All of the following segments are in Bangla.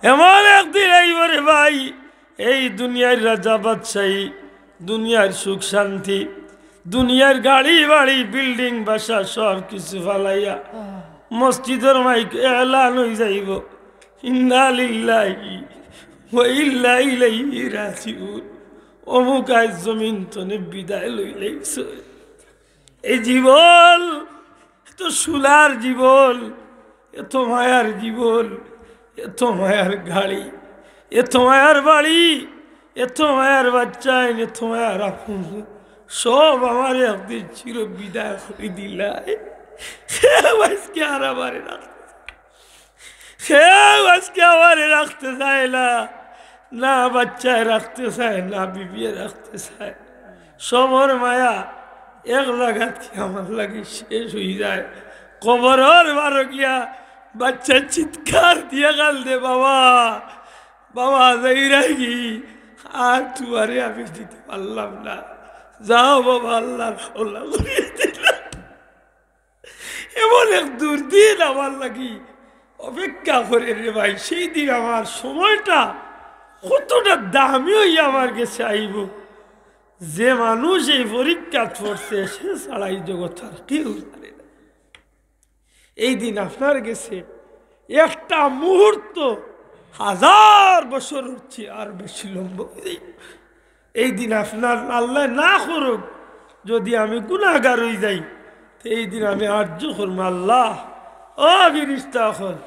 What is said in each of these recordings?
এমন একদিন এইবারে ভাই এই দুনিয়ার রাজা বাদশাহী, দুনিয়ার সুখ শান্তি, দুনিয়ার গাড়ি বাড়ি বিল্ডিং বাসা সব কিছু ফালাইয়া মসজিদের মাইক এলান হয়ে যাইব, ইন্না লিল্লাহি ওয়া ইন্না ইলাইহি রাজিউন। অমুক আজ জমিন তনে বিদায় লইলেইছে। এই জীবন এত সুলার জীবন, এত মায়ার জীবন, এত মায়ার গাড়ি, এত মায়ার বাড়ি, এত মায়ার বাচ্চা, এত মায়ার আপন, সব আমার একদিন চির বিদায় করে দিলাই। আজকে আর আমারে রাখতে, আজকে আমারে রাখতে চায় না, না বাচ্চায় রাখতে চায়, না বিবিয়ে রাখতে চায়। সবর মায়া এক লাগাত কি আমার লাগে শেষ হয়ে যায়। কবরের বারো গিয়া বাচ্চা চিৎকার দিয়ে গাল দে, বাবা বাবা যাই রাখি, আর তুয়ারে আমি দিতে পারলাম না, যাও বাবা আল্লাহ এমন এক দুর্দিন আমার লাগি অপেক্ষা করে রে ভাই। সেই দিন আমার সময়টা কতটা দামি হইয়া আমার কাছে আইব। যে মানুষ এই পরীক্ষা পড়ছে সে ছাড়াই জগৎ আর কেউ জানে না। এই দিন আপনার গেছে একটা মুহূর্ত 1000 বছর হচ্ছে আর বেশি লম্বা। এই দিন আপনার আল্লাহ না করুক যদি আমি গুনাহগার হয়ে যাই, তো এই দিন আমি আর্য করবো, আল্লাহ ও ফেরেশতা হল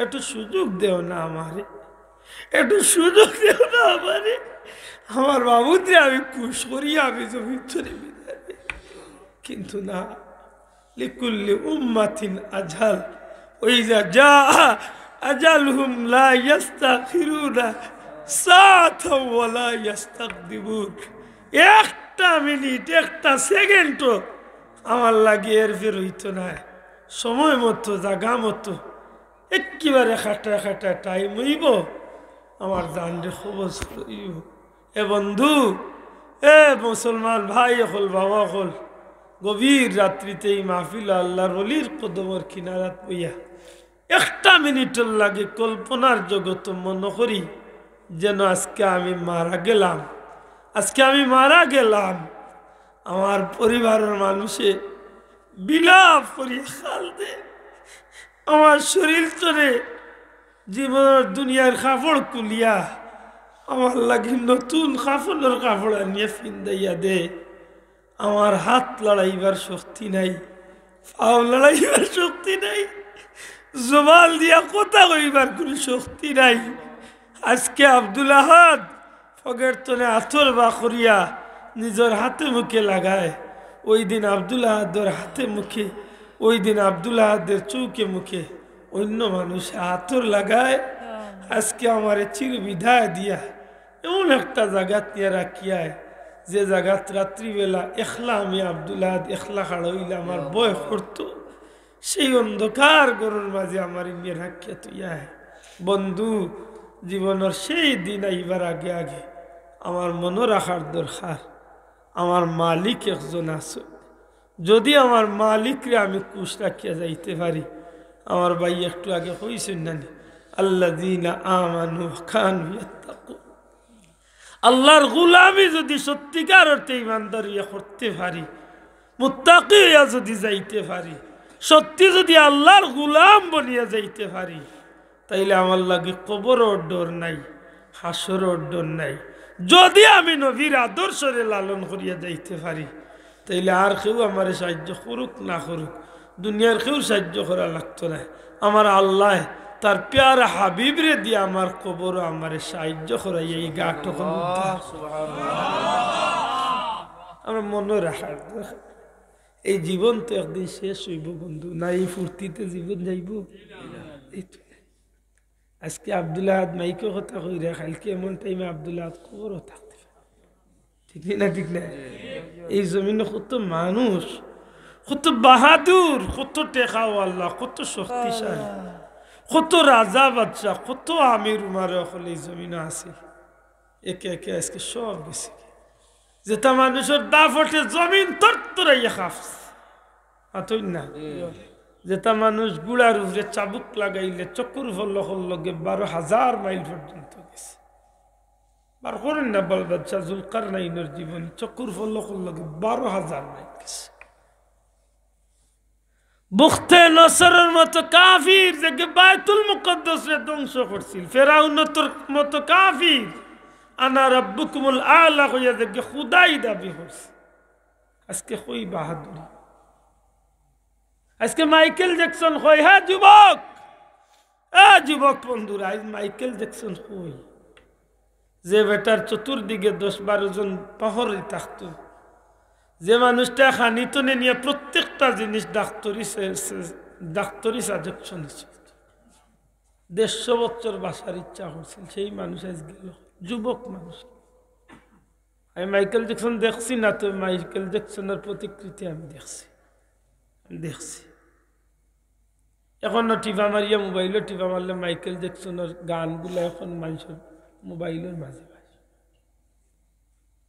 একটু সুযোগ দেও না আমারে, একটু সুযোগ দেও না আমারে, আমার বাবুদের আমি খুশ করি, আমি জমিন চলে বিদায়। কিন্তু না, লিকুল্লি উম্মাতিন আজাল, ওই যা আজালহুম লা ইস্তাখিরুনা সাআতাও ওয়া লা ইস্তাকদিমুন। একটা মিনিট, একটা সেকেন্ডও আমার লাগে এর ফের হইতো না। সময় মতো, জায়গা মতো, একেবারে খাটা খাটা টাইম হইব, আমার জান রে খবর হইব। এ বন্ধু, এ মুসলমান ভাই হল, বাবা হল, গভীর রাত্রিতে এই মাহফিল আল্লাহর ওলির কদমের কিনারাত বইয়া একটা মিনিটের লাগে কল্পনার জগৎ মনে করি যেন আজকে আমি মারা গেলাম, আজকে আমি মারা গেলাম। আমার পরিবারের মানুষে বিলাপ করিয়া খাল দে, আমার শরীর চরে জীবনের দুনিয়ার কাপড় কুলিয়া আমার লাগি নতুন কাপড়ের কাপড় আনিয়ে ফিন্দাইয়া দে। আমার হাত লড়াইবার শক্তি নাই, পাও লড়াইবার শক্তি নাই, জবাল দিয়া কথা কইবার কোন শক্তি নাই। আজকে আব্দুল আহাদ ফগের তনে আথর বা করিয়া নিজের হাতে মুখে লাগায়, ওই দিন আব্দুল আহাদের হাতে মুখে, ওই দিন আব্দুল আহাদের চৌকে মুখে অন্য মানুষ আতর লাগায়। আজকে আমার চির বিদায় দিয়া এমন একটা জায়গা নিয়ে রাখিয়ায়, যে জায়গাত রাত্রিবেলা একলা আমি আব্দুল আহাদ একলা খাড়া হইলে আমার ভয় করতো, সেই অন্ধকার গরুর মাঝে আমার নিয়ে রাখিয়া তুইয়ায়। বন্ধু, জীবনের সেই দিন আইবার আগে আগে আমার মনে রাখার দরকার আমার মালিক একজন আছে। যদি আমার মালিকরে আমি কুশ রাখিয়া যাইতে পারি, আমার ভাই একটু আগে কইছেন না, আল্লাযীনা আমানু কানু ইয়াত্তাকুন, আল্লাহর গোলামি যদি সত্যিকার অর্থে ইমানদারিয়া করতে পারি, মুত্তাকি হইয়া যদি যাইতে পারি, সত্যি যদি আল্লাহর গোলাম বনিয়া যাইতে পারি, তাইলে আমার লাগে কবরও ডর নাই, হাসরও ডর নাই। যদি আমি নবীর আদর্শরে লালন করিয়া যাইতে পারি, তাইলে আর কেউ আমার সাহায্য করুক না করুক, দুনিয়ার কেউ সাহায্য করা লাগতো না। আমার আল্লাহ তার প্যারা হাবিবরে দিয়ে আমার কবর আমার সাহায্য করাই এই গাটো আমার মনে রাখার। এই জীবন তো একদিন শেষ হইব বন্ধু, না এই ফুর্তিতে জীবন যাইব। আজকে আব্দুল আহাদ মাইকে কথা কইরা, কালকে এমন টাইমে আব্দুল আহাদ কবরও থাকতে পারে, ঠিক না? ঠিক না? এই জমিনে কত মানুষ, কত বাহাদুর, কত টেকাওয়াল্লা, কত শক্তিশালী, কত রাজা বাদশা, কত আমির উমার এই জমিনে আছে, একে একে আজকে সব গেছে। যেটা মানুষের দাফটে জমিন তরতরাইয়া খাফছে, না যেটা মানুষ গুড়ার উপরে চাবুক লাগাইলে চকুর ফলকর লগে 12,000 মাইল পর্যন্ত গেছে। বার করেন না বল বাদশাহ জুলকারনাইনের জীবন চকুর ফলকর লগে 12,000 মাইল গেছে। বুখতে নসরের মতো কাফির যে বায়তুল মুকদ্দাসে ধ্বংস করছিল, ফেরাউনের মতো কাফির আনা রাব্বুকুমুল আলা কইয়া যে খুদাই দাবি করছে। আজকে কই বাহাদুরি, আজকে মাইকেল জ্যাকসন কই, হ্যাঁ যুবক, যুবক বন্ধুরা, আজ মাইকেল জ্যাকসন কই যে বেটার চতুর্দিকে 10-12 জন পাহরে থাকতো, যে মানুষটা খানিতনে নিয়ে প্রত্যেকটা জিনিস ডাক্তারি সাজেকশন 150 বছর বাসার ইচ্ছা করছিল, সেই মানুষ আজ গেল, যুবক মানুষ। আমি মাইকেল জ্যাকসন দেখছি না, তো মাইকেল জ্যাকসনের প্রতিকৃতি আমি দেখছি। এখনো টিপা মারিয়া মোবাইলও টিপা মারলে মাইকেল জ্যাকসনের গানগুলো এখন মানুষের মোবাইলের মাঝে মাঝে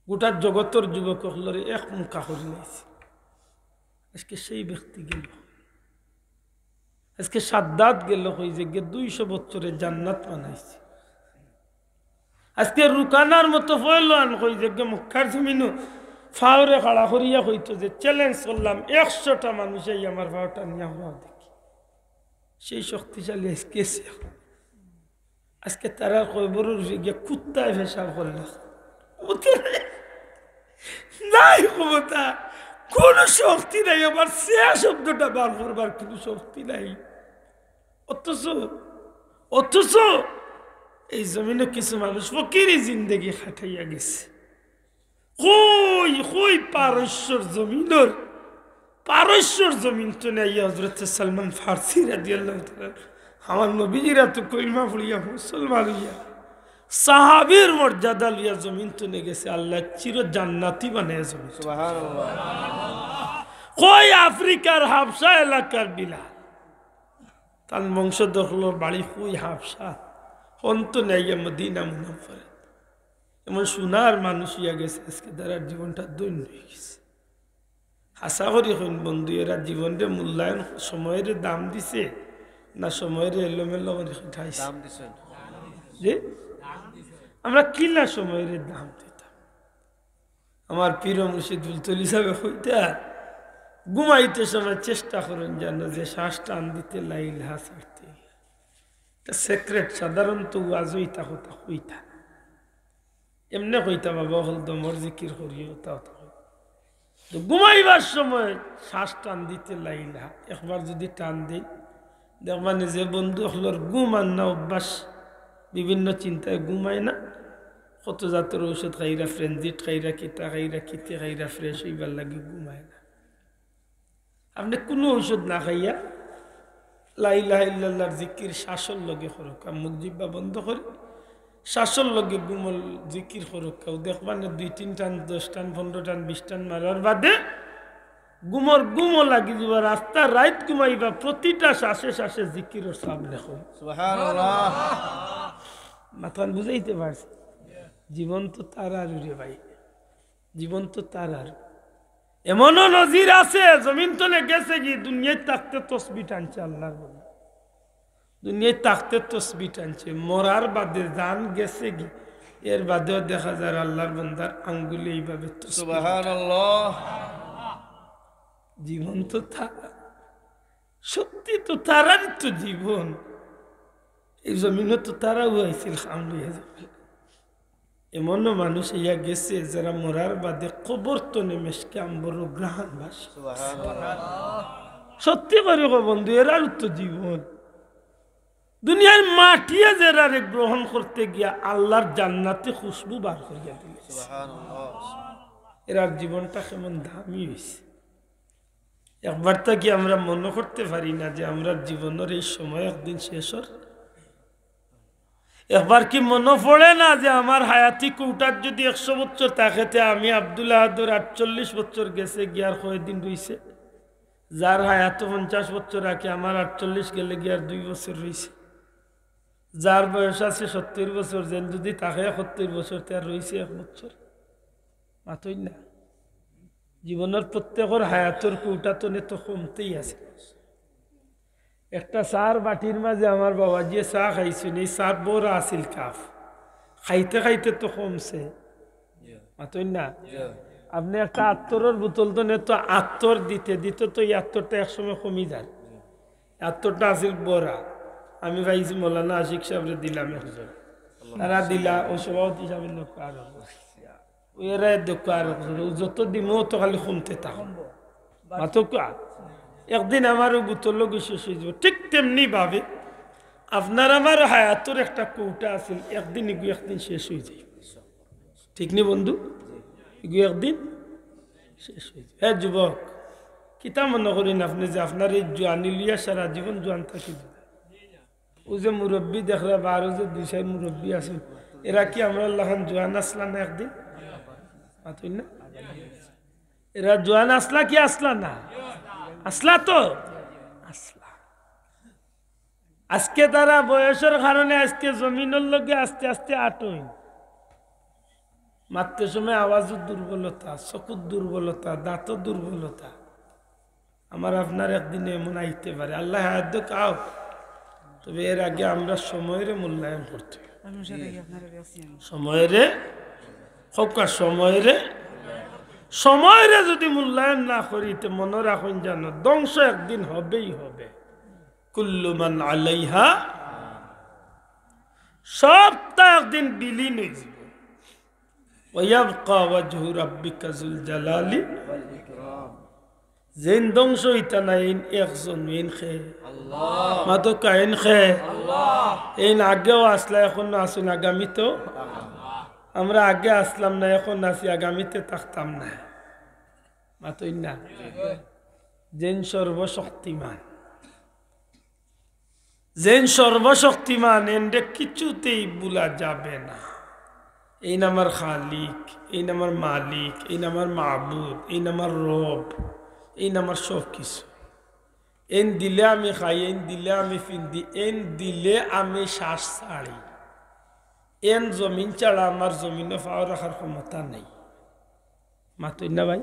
গোটা জগতের যুবক হলরে এক মুখা করে নিয়েছে। আজকে সেই ব্যক্তি গেল, আজকে সাদ্দাত গেল, হয়ে যে 200 বছরের জান্নাত বানাইছে। আজকে রুকানার মতো ফয়লান হয়ে যে মক্কার জমিনও ফাওরে খাড়া করিয়া হইতো যে চ্যালেঞ্জ করলাম 100টা মানুষে আমার ফাওটা নিয়ে হওয়া দেখি, সেই শক্তিশালী আজকে আজকে তারা কয়বরের গিয়ে কুত্তায় পেশাব করে নাই ক্ষমতা, কোন শক্তি নাই, আমার সে শব্দটা বার করবার কোনো শক্তি নাই। অথচ এই জমিনে কিছু মানুষ ফকিরি জিন্দগি খাটাইয়া গেছে। কই পারস্যর জমিন তো নেই। হযরত সালমান ফারসি রাদিয়াল্লাহু তাআলা আমার নবীজিরা তো কলিমা পড়িয়া মুসলমান হইয়া সাহাবীর মর্যাদা লইয়া জমিন তো নে গেছে, আল্লাহ চির জান্নাতি বানায় জমিন। সুবহানাল্লাহ। কই আফ্রিকার হাবশা এলাকার বিলাল, তার বংশধর বাড়ি কই হাবশা, অন্ত নেই মদিনা মুনাফফারে। এমন সোনার মানুষ ইয়া গেছে, আজকে তার জীবনটা দৈন্য হয়ে গেছে। আশা করি হইন বন্ধু, এরা জীবনের মূল্যায়ন সময়ের দাম দিছে না সময়ের এলোমেলো করে খাইছে? যে আমরা কিলা সময়ের দাম দিতাম। আমার পীর মুর্শিদ বুলতলি সাহেব হইতা ঘুমাইতে সময় চেষ্টা করেন যেন যে শ্বাস টান দিতে লাইল হাসতে সেক্রেট সাধারণত আজই তা কথা হইতা এমনি কইতা বাবা হল দমর জিকির করিও তা ঘুমাইবার সময় শ্বাস টান দিতে লাইলা একবার যদি টান দিই দেখবা যে বন্ধু হলোর ঘুম আর না অভ্যাস, বিভিন্ন চিন্তায় ঘুমায় না, কত জাতের ঔষধ খাইরা, ফ্রেঞ্জিট খাইরা, কিতা খাইরা, কিতে খাইরা ফ্রেশ হইবার লাগে ঘুমায় না। আপনি কোনো ঔষধ না খাইয়া লা ইলাহা ইল্লাল্লাহর জিকির শ্বাসর লগে করুক, মুখ জিব্বা বন্ধ করে শ্বাসর লগে গুমল জিকির করুক, দেখবা না 2-3 টান 10 টান 15 টান 20 টান মারার বাদে গুমও লাগি যাব, রাস্তা রাত ঘুমাইবা, প্রতিটা শ্বাসে শ্বাসে জিকিরের সব লেখো। সুবহানাল্লাহ। মাথান বুঝাইতে পারছি? জীবন তো তার আর রে ভাই, জীবন তো তার আর। এমনও নজির আছে জমিন তলে গেছে কি দুনিয়ায় থাকতে তসবিহ টানছে আল্লাহর বন্ধা, দুনিয়ায় থাকতে তসবিহ টানছে, মরার বাদে জান গেছে কি এর বাদেও দেখা যায় আল্লাহর বান্দার আঙ্গুলে এইভাবে তসবিহ। সুবহানাল্লাহ। জীবন তো তারা, সত্যি তো তারার তো জীবন, এই জমিনে তো তারাও হয়েছিল খাম লইয়া যাবে। এমনও মানুষ ইয়া গেছে যারা মরার বাদে কবর তো নেমেশকে আম্বর গ্রহণ বাস। সত্যি করে বন্ধু, এরার তো জীবন। দুনিয়ার মাটিয়া যারা গ্রহণ করতে গিয়া আল্লাহর জান্নাতে খুশবু বার করিয়া দিল, এরার জীবনটা কেমন দামি হয়েছে। একবার তা কি আমরা মনে করতে পারি না যে আমরা জীবনের এই সময় একদিন শেষ হয়? একবার কি মনে পড়ে না যে আমার হায়াতি কৌটার যদি 100 বছর থাকে, আমি আব্দুল আহাদুর 48 বছর গেছে গিয়ার কয়েকদিন রয়েছে, যার হায়াত 50 বছর রাখে আমার 48 গেলে গিয়ার 2 বছর রয়েছে, যার বয়স আছে 70 বছর যেন যদি থাকে 70 বছর তার রয়েছে 1 বছর মাতই না। জীবনের প্রত্যেকের হায়াতের কৌটা তো কমতেই আছে। একটা চার বাটির মাঝে আমার বাবা যে চা খাইছেন এই চার বড় আছিল কাপ খাইতে খাইতে তো কমছে মাতই না আপনি একটা আত্তরের বোতল তো নে তো আত্তর দিতে দিতে তো এই আত্তরটা একসময় কমি যায় আত্তরটা আছিল বড়া আমি ভাইছি মৌলানা আশিক সাহেবরে দিলাম একজন তারা দিলা ও সভাপতি সাহেবের লোক আরো এরা দক্ষ আরো যত দিমো তো খালি কমতে থাকুন মাতো একদিন আমারও বোতল শেষ হয়ে যাব ঠিক তেমনি ভাবে আপনার আমার হায়াতের একটা কৌটা আছে একদিন এগুলো একদিন শেষ হয়ে যায় ঠিক নি বন্ধু এগুলো একদিন শেষ হয়ে যায় হ্যাঁ যুবক কিতা মনে করেন আপনি যে আপনার এই জোয়ানি লিয়া সারা জীবন জোয়ান থাকি ও যে মুরব্বী দেখলে বা আরো যে দুই চার মুরব্বী আছে এরা কি আমরা লাহান জোয়ান আসলা না একদিন মাতুই না এরা জোয়ান আসলা কি আসলা না আসলা তো আসলা আজকে তারা বয়সের কারণে আজকে জমিনের লগে আস্তে আস্তে আটই মারতে সময় আওয়াজের দুর্বলতা চকুর দুর্বলতা দাঁতর দুর্বলতা আমার আপনার একদিনে এমন আইতে পারে আল্লাহ হায়াত খাও তবে এর আগে আমরা সময়ের মূল্যায়ন করতে সময়ের যদি মূল্যায়ন না করি তো মনে রাখুন জানো ধ্বংস একদিন হবেই হবে কুল্লু মান আলাইহা সবটা একদিন বিলীন হয়ে যাবে ওয়ায়াবকা ওয়াজহু রাব্বিকা যুল জালালি যেন ধ্বংস হইতা না ইন একজন ইন খে আল্লাহ মাতো কাইন খে আল্লাহ ইন আগেও আসলা এখন আসুন আগামীতে আমরা আগে আসলাম না এখন আসি আগামীতে থাকতাম না মাতই না যেন সর্বশক্তিমান এন্ডে কিছুতেই ভুলা যাবে না এই নামার খালিক এই নামার মালিক এই নামার মাহবুদ এই নামার রব এই নামার সব কিছু এন দিলে আমি খাই এন দিলে আমি ফিন্দি এন দিলে আমি শ্বাস ছাড়ি এন জমিন ছাড়া আমার জমিনে পাও রাখার ক্ষমতা নেই মাতই না ভাই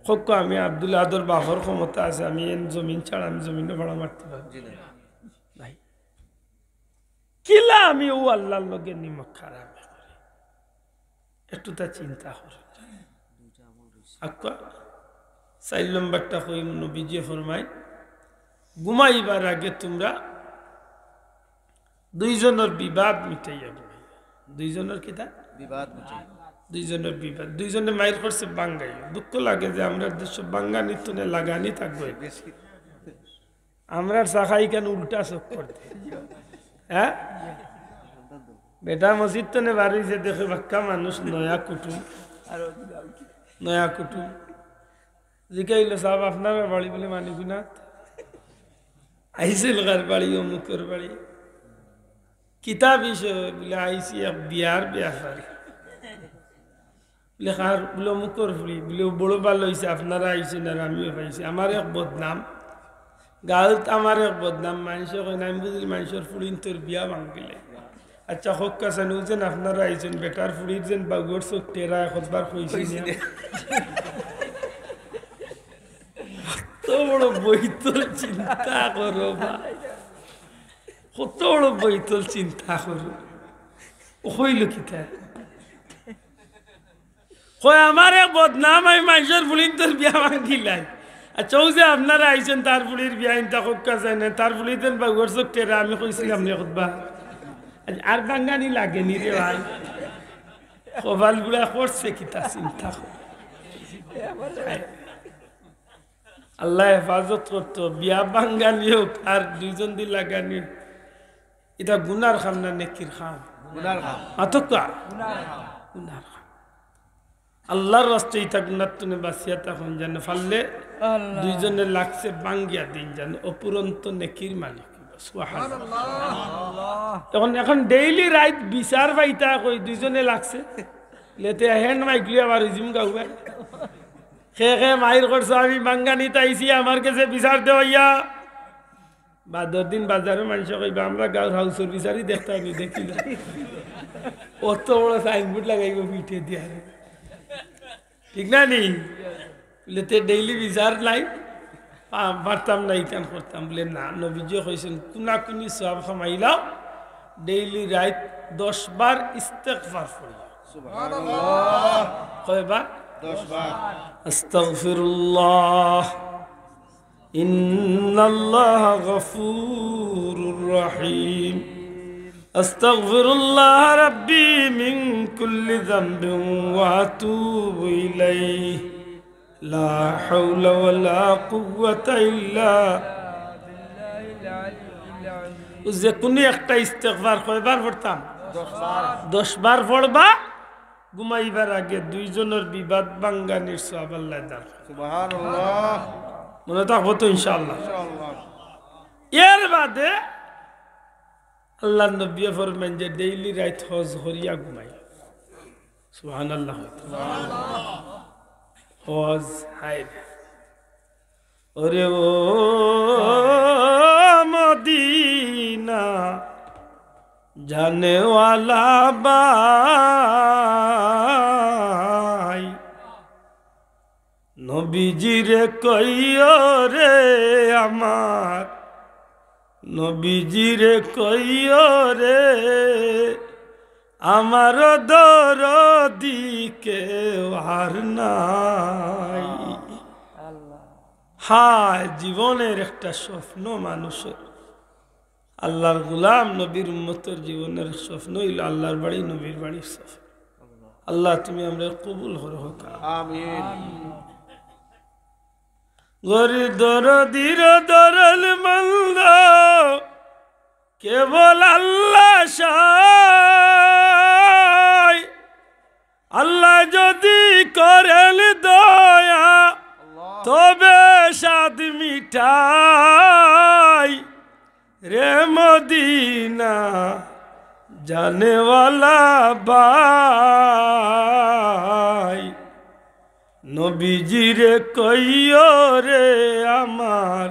হোক আমি আব্দুল আদর বাফর ক্ষমতা আছে আমি এন জমিন ছাড়া আমি জমিনে ভাড়া মারতে পারি ভাই কিলা আমি ও আল্লাহর লগে নিমক খারাপ করি একটু তা চিন্তা কর আক্কা 4 নম্বরটা কই নবীজি ফরমায় ঘুমাইবার আগে তোমরা দুইজনের বিবাদ মিটাইয়া দুইজনের কিতা বিবাদ মিটাই দুইজনের বিবাদ দুইজনে মাইর করছে বাঙ্গাই দুঃখ লাগে যে আমরা দেশ বাঙ্গানি তুনে লাগানি থাকবো আমরা সাখাই কেন উল্টা চোখ করতে হ্যাঁ বেটা মসজিদ তো নে বাড়ি যে দেখে বাক্কা মানুষ নয়া কুটুম জিকাইল সাহেব আপনার বাড়ি বলে মানিক না আইসিল কার বাড়ি অমুকের বাড়ি কিতাব বলে আইসি বিয়ার ব্যাপারে বলে কার বলে অমুকর ফুড়ি বলে বড় ভালো হয়েছে আপনারা আইসেন আর আমিও পাইছি আমার এক বদনাম গালত আমার এক বদনাম মানুষ নাম বুঝলি মানুষের ফুড়িন তোর বিয়া ভাঙিলে আচ্ছা হোক কাছে যেন আপনারা আইসেন বেটার ফুড়ির যেন বাগুর চোখ টেরা একবার কইছি কত বড় বৈতল চিন্তা করো ভাই কত বড় বৈতল চিন্তা করো হইল কিতা আমার এক বদনাম আমি মানুষের ফুলিন তোর বিয়া ভাঙিলাই আচ্ছা ও যে আপনারা আইসেন তার ফুলির বিয়া ইনটা হোক্কা যায় না তার ফুলি দেন বাগুর চোখ টেরা আমি কইছিলাম খুদবা আর বাঙ্গানি লাগেনি রে ভাই কপাল গুলা করছে কিতা চিন্তা করো আল্লাহ হেফাজত করতো বিয়া বাঙ্গানি হোক আর দুইজন দি লাগানি এটা গুনার খাম না নেকির খাম আতকা গুনার খাম আল্লাহর রাস্তে এটা গুনার তুনে বাঁচিয়া তখন জানে ফাললে দুইজনে লাগছে বাঙ্গিয়া দিন জানে অপুরন্ত নেকির মালিক এখন ডেইলি রাইট বিচার পাইতা কই দুইজনে লাগছে লেতে হ্যান্ড মাইকলি আবার জিম গাউবা খে মাইর করছো আমি বাঙ্গানিতে আইসি আমার কাছে বিচার দেওয়া বা 10 দিন বাজারে মানুষ কইবা আমরা গাঁর হাউসের বিচারই দেখতে আমি দেখি না অত বড় সাইনবোর্ড লাগাইব পিঠে দিয়া ঠিক না নি লেতে ডেইলি বিচার নাই পারতাম না ইকান করতাম বলে না নবীজি কইছেন কুনা কুনি সব খামাইলাও ডেইলি রাইট 10 বার ইস্তেগফার পড়িয়া সুবহানাল্লাহ কয়বার 10 বার আস্তাগফিরুল্লাহ ইন্নাল্লাহ গফুরুর রহিম আস্তাগফিরুল্লাহ রাব্বি মিন কুল্লি যামবিন ওয়া আতুবু ইলাইহি লা হাওলা ওয়ালা কুওয়াতা ইল্লা বিল্লাহ যে কোন একটা ইস্তেগফার কয়বার পড়তাম 10 বার পড়বা ঘুমাইবার আগে দুইজনের বিবাদ ভাঙ্গানির সওয়াব আল্লাহ দান সুবহানাল্লাহ মনে থাকবো তো ইনশাআল্লাহ এর বাদে আল্লাহ নবী ফরমান যে ডেইলি রাইট হজ করিয়া ঘুমাই সুবহানাল্লাহ হজ হায় ওরে ও মদিনা জানে ওয়ালা বাই নবীজিরে কইও রে আমার নবীজিরে কইও রে আমার দরদিকে আর নাই হায় জীবনের একটা স্বপ্ন মানুষের আল্লাহর গোলাম নবীর উম্মতের জীবনের স্বপ্ন হইল আল্লাহর বাড়ি নবীর বাড়ির স্বপ্ন আল্লাহ তুমি আমরা কবুল করো আমিন গরি দরদির দরল মন্দ কেবল আল্লাহ সাই আল্লাহ যদি করেন দয়া তবে সাদ মিঠাই রে মদিনা জানেওয়ালা বাই নবীজিরে কইও রে আমার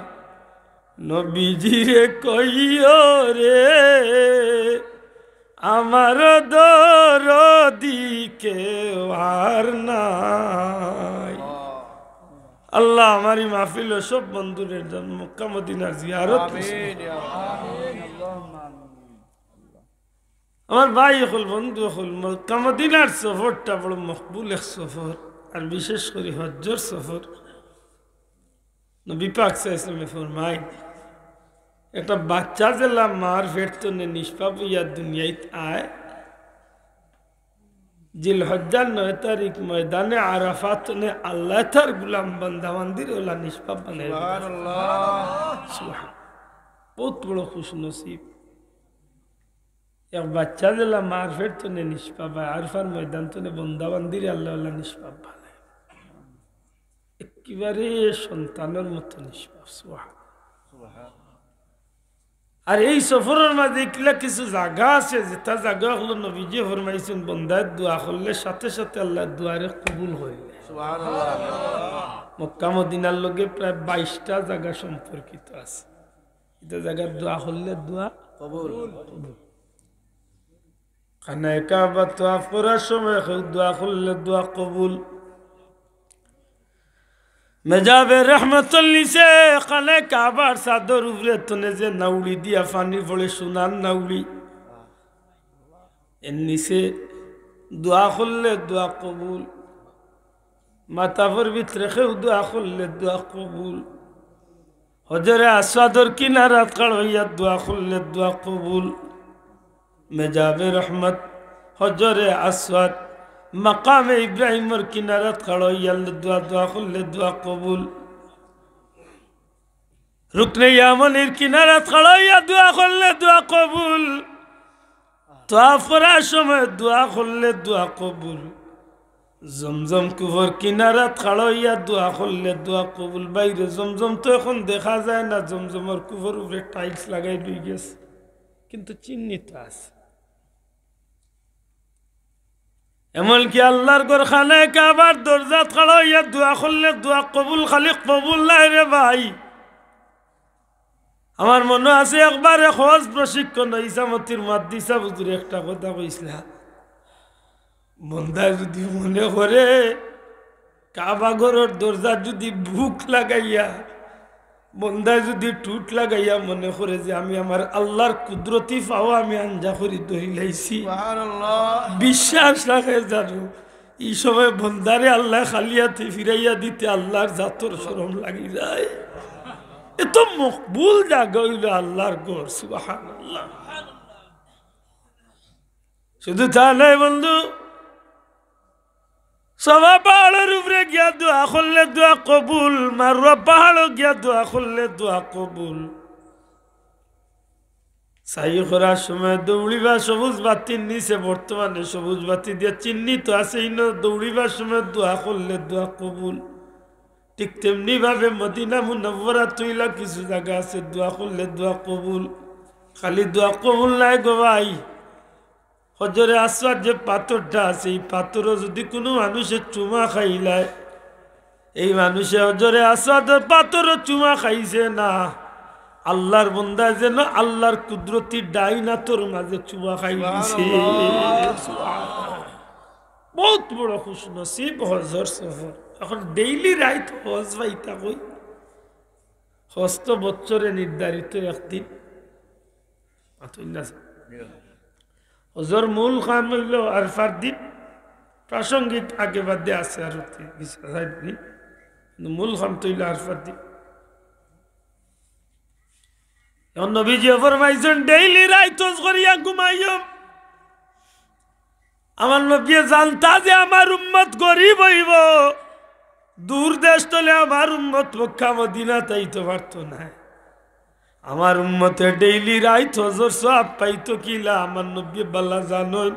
নবীজিরে কইও রে আমার দরদিকে আর নাই আল্লাহ আমারই মাহফিল সব বন্ধুদের জন্য মক্কা মদিনার জিয়ারত আমার ভাই হল বন্ধু হল মক্কা মদিনার সফরটা বড় মকবুল এক সফর আর বিশেষ করে হজ্জর সফর নবী পাক সাল্লাল্লাহু আলাইহি ওয়াসাল্লাম ফরমায় একটা বাচ্চা জেলা মার পেট তো নিষ্পাপ হইয়া দুনিয়াতে আয় জিলহজ্জার 9 তারিখ ময়দানে আরাফাত নে আল্লাহ তার গোলাম বান্দা বান্দির ওলা নিষ্পাপ বানায় সুবহানাল্লাহ সুবহান বহুত বড় খুশনসিব এক বাচ্চা জেলা মার পেট তো নিষ্পাপ আরফার ময়দান তো বান্দা বান্দির আল্লাহ ওলা নিষ্পাপ বানায় একেবারে সন্তানের মতো নিষ্পাপ সুবহান আর এই সফরের মাঝে কিলা কিছু জায়গা আছে যেটা জায়গা হলো নবীজি ফরমাইছেন বন্দার দোয়া করলে সাথে সাথে আল্লাহ দুয়ারে কবুল হইলে মক্কা মদিনার লগে প্রায় 22টা জায়গা সম্পর্কিত আছে এটা জায়গার দোয়া করলে দোয়া কবুল খানায়ে কাবা তওয়াফ করার সময় দোয়া করলে দোয়া কবুল মেজাবে রহমতুল নিচে কালে কাবার চাদর উপরে তনে যে নাউড়ি দিয়া পানি পড়ে সোনার নাউড়ি এর নিচে দোয়া করলে দোয়া কবুল মাথার ভিতরে কেউ দোয়া করলে দোয়া কবুল হজরে আসওয়াদর কিনারাত কাল হইয়া দোয়া করলে দোয়া কবুল মেজাবে রহমত হজরে আসওয়াদ মাকামে ইব্রাহিমর কিনারাত খড়ো ইয়াল্লা দোয়া দোয়া করলে দোয়া কবুল রুকনে ইয়ামানের কিনারাত খড়ো ইয়া দোয়া করলে দোয়া কবুল তওয়াফ করার সময় দোয়া করলে দোয়া কবুল জমজম কুফর কিনারাত খড়ো ইয়া দোয়া করলে দোয়া কবুল বাইরে জমজম তো এখন দেখা যায় না জমজমের কুফর উপরে টাইলস লাগাই দুই গেছে কিন্তু চিহ্নিত আছে এমনকি আল্লাহর ঘর খানায়ে কাবার দরজাত খাড়া হইয়া দোয়া করলে দোয়া কবুল খালি কবুল নাই রে ভাই আমার মনে আছে একবার হজ প্রশিক্ষণ ইসামতির মাদ্রাসা হুজুর একটা কথা কইছিল বন্দা যদি মনে করে কাবা ঘরের দরজা যদি ভুক লাগাইয়া বন্দায় যদি টুট লাগাইয়া মনে করে যে আমি আমার আল্লাহর কুদরতি পাওয়া আমি আঞ্জা করি ধরিলাইছি, বিশ্বাস রাখে জানো এই সময় বন্দারে আল্লাহ খালিয়াতে ফিরাইয়া দিতে আল্লাহর জাতর শরম লাগি যায়। এত মকবুল জায়গা হইল আল্লাহর ঘর, সুবহানাল্লাহ। শুধু তা নয় বন্ধু, সবা পাহাড়ের উপরে গিয়া দোয়া করলে দোয়া কবুল, মারুয়া পাহাড়ও গিয়া দোয়া করলে দোয়া কবুল। সাই করার সময় দৌড়িবা সবুজ বাতির নিচে, বর্তমানে সবুজ বাতি দিয়ে চিহ্নিত আছে, দৌড়িবার সময় দোয়া করলে দোয়া কবুল। ঠিক তেমনি ভাবে মদিনা মুনাওয়ারা তুইলা কিছু জায়গা আছে দোয়া করলে দোয়া কবুল। খালি দোয়া কবুল নাই গো ভাই, হজরে আসওয়াদ যে পাথরটা আছে এই পাথরও যদি কোনো মানুষের চুমা খাইলায়, এই মানুষে হজরে আসওয়াদের পাথরও চুমা খাইছে না, আল্লাহর বন্দা যেন আল্লাহর কুদরতি ডাইনা তোর মাঝে চুমা খাইছে। বহুত বড় খুশনসিব হজর সফর। এখন ডেইলি রাইট হজ পাইতা কই, হজ তো বছরে নির্ধারিত একদিন। হজর মূল কাম হইল আরফার দিন, প্রাসঙ্গিক আগে বাদে আছে আর মূল কাম তো হইল আরফার দিন। নবীজি ফরমাইছেন ডেইলি রাইট হজ করিয়া ঘুমাইও। আমার নবী জানতা যে আমার উম্মত গরিব হইব, দূর দেশ তলে আমার উম্মত মক্কা মদিনা তাইতে পারত না। আমার উম্মতে ডেইলি রাইট হজর সব পাইতো কিলা আমার নবী বাল্লা জানই।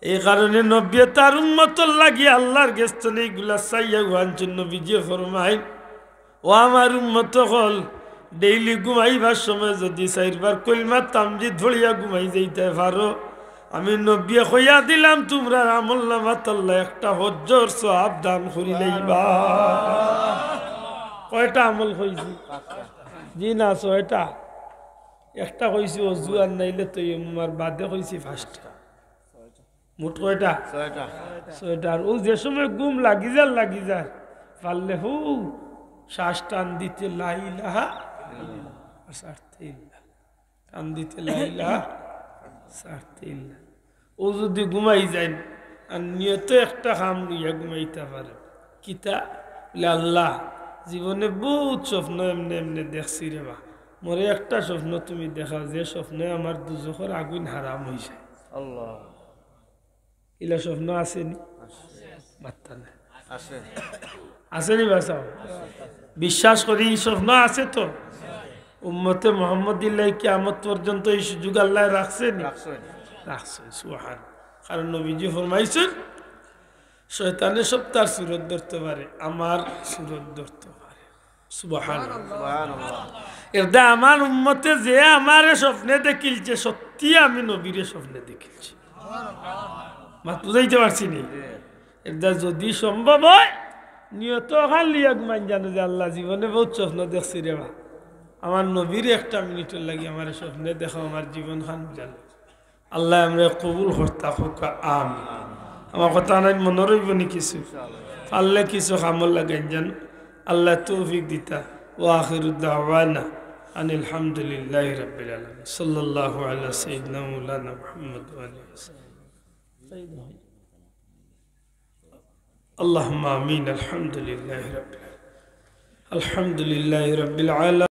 এই কারণে নবী তার উম্মতর লাগি আল্লাহর গেস্তনে এইগুলা চাইয়া গুয়াঞ্চন নবীজি ফরমাই, ও আমার উম্মত হল ডেইলি ঘুমাইবার সময় যদি চারবার কলমা তামজিদ ধরিয়া ঘুমাই যাইতে পারো, আমি নবী কইয়া দিলাম তোমরা আমল নামাত আল্লাহ একটা হজ্জর সওয়াব দান করি লইবা। কয়টা আমল কইছি? জি না, ছয়টা। একটা কইছি অজু আর নাইলে তো আমার বাদে কইছি ফার্স্টটা। মোট কয়টা? ছয়টা। আর ও যে সময় ঘুম লাগি যার পারলে হু শ্বাস টান দিতে লা ইলাহা ছাড়তে ইল্লাহ, টান দিতে লা ইলাহা ছাড়তে ইল্লাহ। ও যদি ঘুমাই যায় আর নিয়ত একটা কাম লইয়া ঘুমাইতে পারে, কিতা বলে আল্লাহ জীবনে বহুত স্বপ্ন এমনি এমনি দেখছি রে বা, মরে একটা স্বপ্ন তুমি দেখা যে স্বপ্নে আমার দুজখের আগুন হারাম হয়েছে। আল্লাহ, ইলা স্বপ্ন আসেনি? বার্তা না আসেনি বাসাও? বিশ্বাস করি এই স্বপ্ন আছে তো। উম্মতে মুহাম্মদিল্লাহ কিয়ামত পর্যন্ত এই সুযোগ আল্লাহ রাখছেন, রাখছেন। সুবহান। কারণ নবীজি ফরমাইছেন শয়তানে সব তার সুরত ধরতে পারে, আমার সুরত ধরতে পারে। সুবহানাল্লাহ। এটা আমার উম্মতে যে আমার স্বপ্নে দেখিলছে, সত্যি আমি নবীরে স্বপ্নে দেখিলছি। মাত বুঝাইতে পারছি নি? এটা যদি সম্ভব হয় নিয়ত খালি একমান জানো যে আল্লাহ জীবনে বহুত স্বপ্ন দেখছি রে বা, আমার নবীর একটা মিনিটের লাগে আমার স্বপ্নে দেখো, আমার জীবন খান জানো। আল্লাহ আমরা কবুল করতা হোক, আমিন। আমার কথা নাই মনে রইব নি কিছু? পারলে কিছু কামল লাগাই যেন আল্লাহ তৌফিক দিতা। ও আখিরু দাওয়ানা আনিল হামদুলিল্লাহি রাব্বিল আলামিন। সাল্লাল্লাহু আলা সাইয়্যিদিনা মাওলানা মুহাম্মদ ওয়া আলিহি ওয়াসাল্লাম। اللهم آمين. الحمد لله رب العالمين.